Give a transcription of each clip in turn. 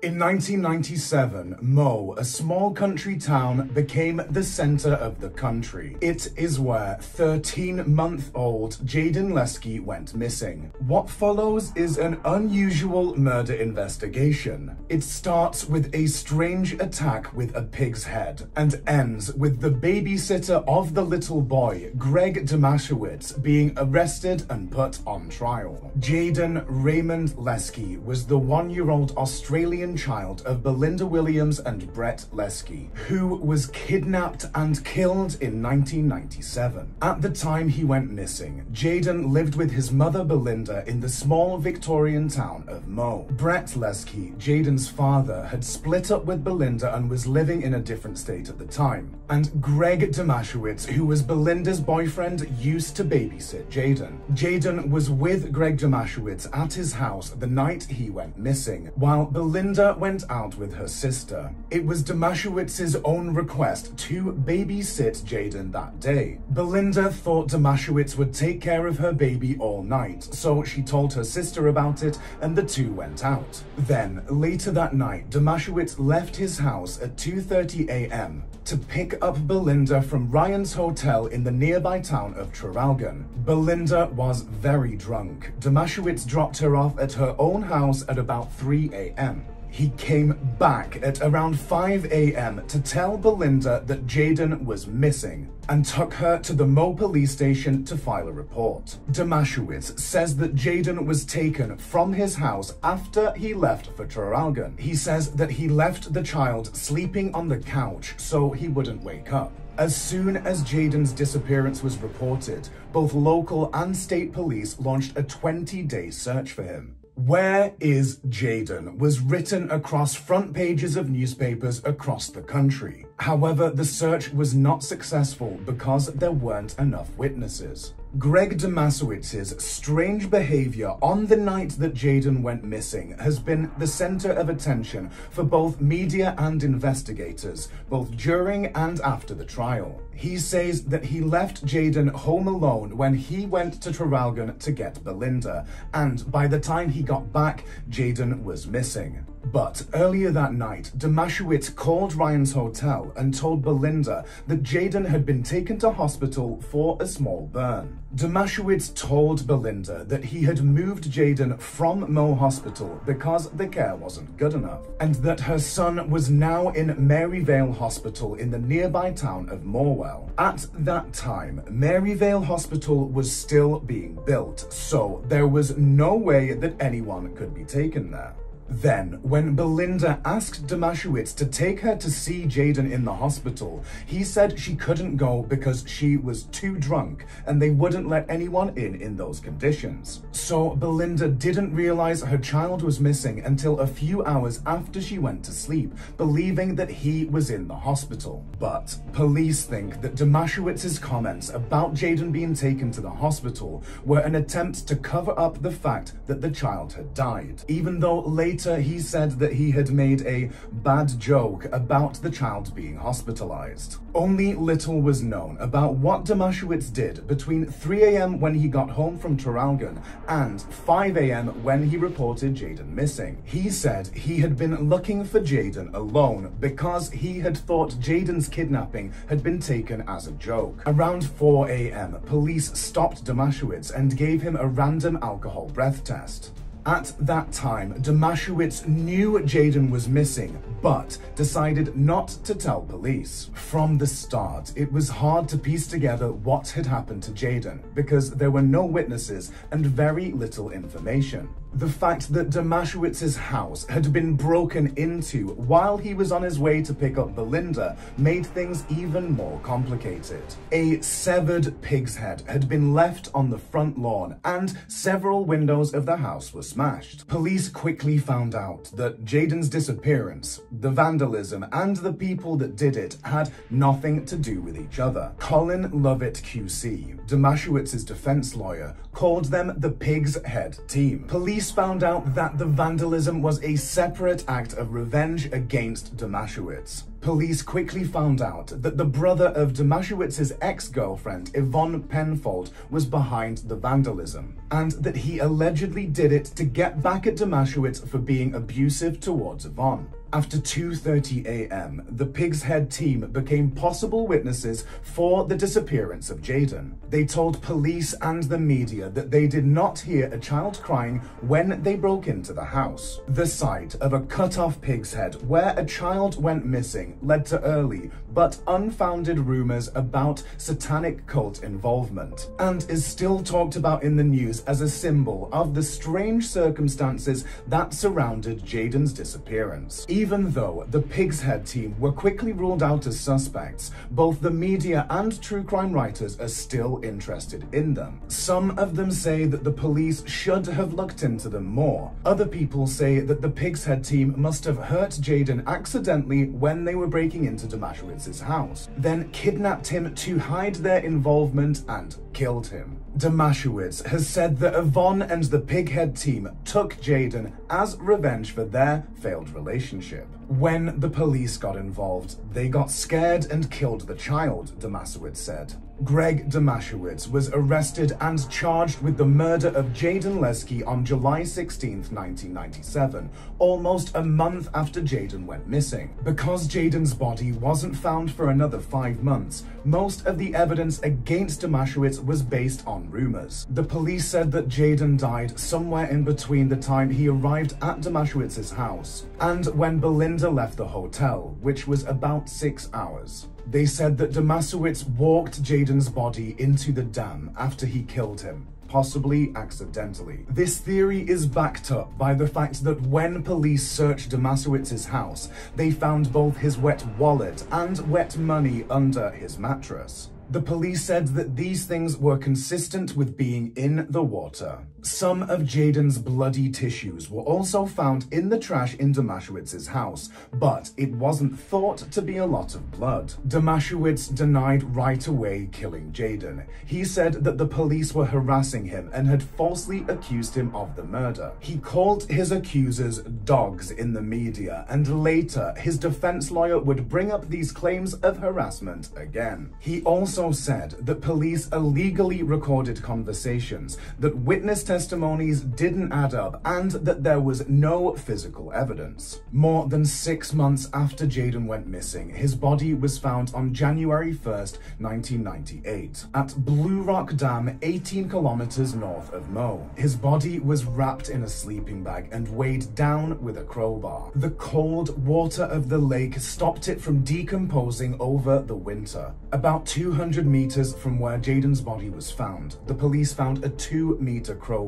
In 1997, Mo, a small country town, became the center of the country. It is where 13-month-old Jaden Lesky went missing. What follows is an unusual murder investigation. It starts with a strange attack with a pig's head and ends with the babysitter of the little boy, Greg Demashowitz, being arrested and put on trial. Jaden Raymond Lesky was the 1-year-old Australian child of Belinda Williams and Brett Lesky, who was kidnapped and killed in 1997. At the time he went missing, Jaden lived with his mother Belinda in the small Victorian town of Mo. Brett Lesky, Jaden's father, had split up with Belinda and was living in a different state at the time. And Greg Demashowitz, who was Belinda's boyfriend, used to babysit Jaden. Jaden was with Greg Demashowitz at his house the night he went missing, while Belinda went out with her sister. It was Demashowitz's own request to babysit Jaden that day. Belinda thought Demashowitz would take care of her baby all night, so she told her sister about it and the two went out. Then, later that night, Demashowitz left his house at 2:30 a.m. to pick up Belinda from Ryan's hotel in the nearby town of Traralgon. Belinda was very drunk. Demashowitz dropped her off at her own house at about 3 a.m. He came back at around 5 a.m. to tell Belinda that Jaden was missing and took her to the Mo police station to file a report. Demashowitz says that Jaden was taken from his house after he left for Traralgon. He says that he left the child sleeping on the couch so he wouldn't wake up. As soon as Jaden's disappearance was reported, both local and state police launched a 20-day search for him. "Where is Jaden?" was written across front pages of newspapers across the country. However, the search was not successful because there weren't enough witnesses. Greg Demashowitz's strange behavior on the night that Jaden went missing has been the center of attention for both media and investigators, both during and after the trial. He says that he left Jaden home alone when he went to Traralgon to get Belinda, and by the time he got back, Jaden was missing. But earlier that night, Demashowitz called Ryan's hotel and told Belinda that Jaden had been taken to hospital for a small burn. Demashowitz told Belinda that he had moved Jaden from Mo Hospital because the care wasn't good enough, and that her son was now in Maryvale Hospital in the nearby town of Morwell. At that time, Maryvale Hospital was still being built, so there was no way that anyone could be taken there. Then, when Belinda asked Demashowitz to take her to see Jaden in the hospital, he said she couldn't go because she was too drunk and they wouldn't let anyone in those conditions. So Belinda didn't realize her child was missing until a few hours after she went to sleep, believing that he was in the hospital. But police think that Demashowitz's comments about Jaden being taken to the hospital were an attempt to cover up the fact that the child had died, even though later he said that he had made a bad joke about the child being hospitalized. Only little was known about what Demashowitz did between 3 a.m. when he got home from Traralgon and 5 a.m. when he reported Jaden missing. He said he had been looking for Jaden alone because he had thought Jaden's kidnapping had been taken as a joke. Around 4 a.m., police stopped Demashowitz and gave him a random alcohol breath test. At that time, Demashowitz knew Jaden was missing, but decided not to tell police. From the start, it was hard to piece together what had happened to Jaden, because there were no witnesses and very little information. The fact that Demashowitz's house had been broken into while he was on his way to pick up Belinda made things even more complicated. A severed pig's head had been left on the front lawn and several windows of the house were smashed. Police quickly found out that Jaden's disappearance, the vandalism, and the people that did it had nothing to do with each other. Colin Lovett QC, Demashowitz's defense lawyer, called them the Pig's Head Team. Police Police found out that the vandalism was a separate act of revenge against Domashewicz. Police quickly found out that the brother of Domashewicz's ex-girlfriend, Yvonne Penfold, was behind the vandalism, and that he allegedly did it to get back at Domashewicz for being abusive towards Yvonne. After 2:30 a.m., the Pig's Head team became possible witnesses for the disappearance of Jayden. They told police and the media that they did not hear a child crying when they broke into the house. The sight of a cut-off pig's head where a child went missing led to early but unfounded rumors about satanic cult involvement, and is still talked about in the news as a symbol of the strange circumstances that surrounded Jayden's disappearance. Even though the Pig's Head team were quickly ruled out as suspects, both the media and true crime writers are still interested in them. Some of them say that the police should have looked into them more. Other people say that the Pig's Head team must have hurt Jayden accidentally when they were breaking into Domashewicz's house, then kidnapped him to hide their involvement and killed him. Domashewicz has said that Yvonne and the Pig Head team took Jayden as revenge for their failed relationship. When the police got involved, they got scared and killed the child, Domashewicz said. Greg Domashewicz was arrested and charged with the murder of Jayden Lesky on July 16, 1997, almost a month after Jayden went missing. Because Jayden's body wasn't found for another 5 months, most of the evidence against Domashewicz was based on rumors. The police said that Jayden died somewhere in between the time he arrived at Domashewicz's house and when Belinda left the hotel, which was about 6 hours. They said that Domashewicz walked Jayden's body into the dam after he killed him, possibly accidentally. This theory is backed up by the fact that when police searched Domashewicz's house, they found both his wet wallet and wet money under his mattress. The police said that these things were consistent with being in the water. Some of Jayden's bloody tissues were also found in the trash in Domashewicz's house, but it wasn't thought to be a lot of blood. Domashewicz denied right away killing Jayden. He said that the police were harassing him and had falsely accused him of the murder. He called his accusers dogs in the media, and later his defense lawyer would bring up these claims of harassment again. He also said that police illegally recorded conversations, that witness testimonies didn't add up, and that there was no physical evidence. More than 6 months after Jayden went missing, his body was found on January 1st, 1998, at Blue Rock Dam, 18 kilometers north of Mo. His body was wrapped in a sleeping bag and weighed down with a crowbar. The cold water of the lake stopped it from decomposing over the winter. About 200 meters from where Jayden's body was found, the police found a 2-meter crowbar,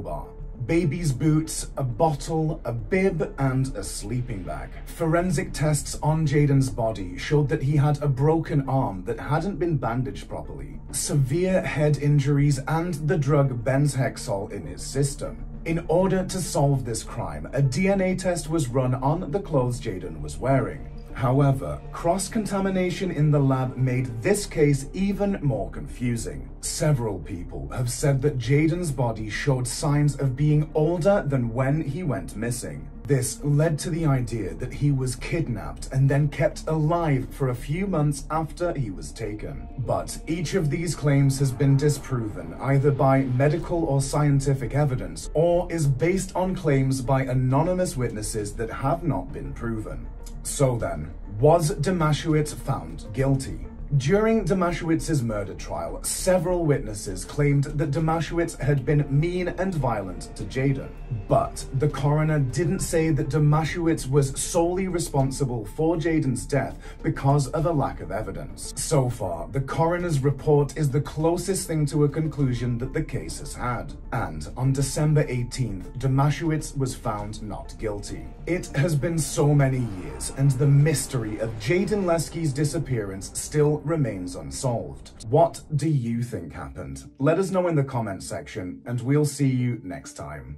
baby's boots, a bottle, a bib, and a sleeping bag. Forensic tests on Jayden's body showed that he had a broken arm that hadn't been bandaged properly, severe head injuries, and the drug benzhexol in his system. In order to solve this crime, a DNA test was run on the clothes Jayden was wearing. However, cross-contamination in the lab made this case even more confusing. Several people have said that Jayden's body showed signs of being older than when he went missing. This led to the idea that he was kidnapped and then kept alive for a few months after he was taken. But each of these claims has been disproven either by medical or scientific evidence, or is based on claims by anonymous witnesses that have not been proven. So then, was Domashewicz found guilty? During Domashewicz's murder trial, several witnesses claimed that Domashewicz had been mean and violent to Jayden. But the coroner didn't say that Domashewicz was solely responsible for Jayden's death because of a lack of evidence. So far, the coroner's report is the closest thing to a conclusion that the case has had. And on December 18th, Domashewicz was found not guilty. It has been so many years, and the mystery of Jayden Lesky's disappearance still remains unsolved. What do you think happened? Let us know in the comment section, and we'll see you next time.